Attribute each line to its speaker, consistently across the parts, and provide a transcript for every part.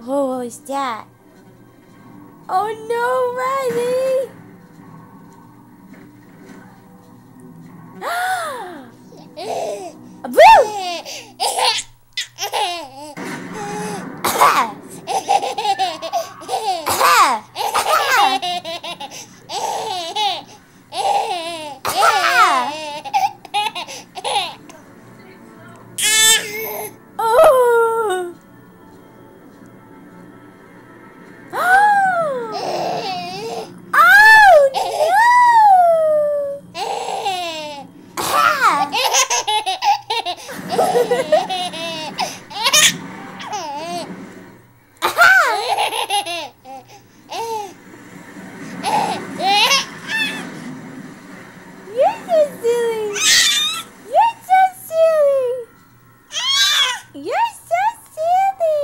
Speaker 1: What was that? Oh no, Riley! Boo! Oh! You're so silly. You're so silly. You're so silly.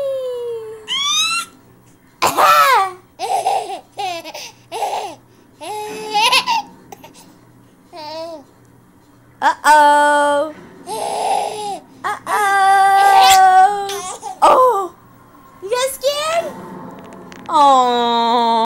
Speaker 1: Uh-oh. Uh-oh. Oh, you got scared? Oh.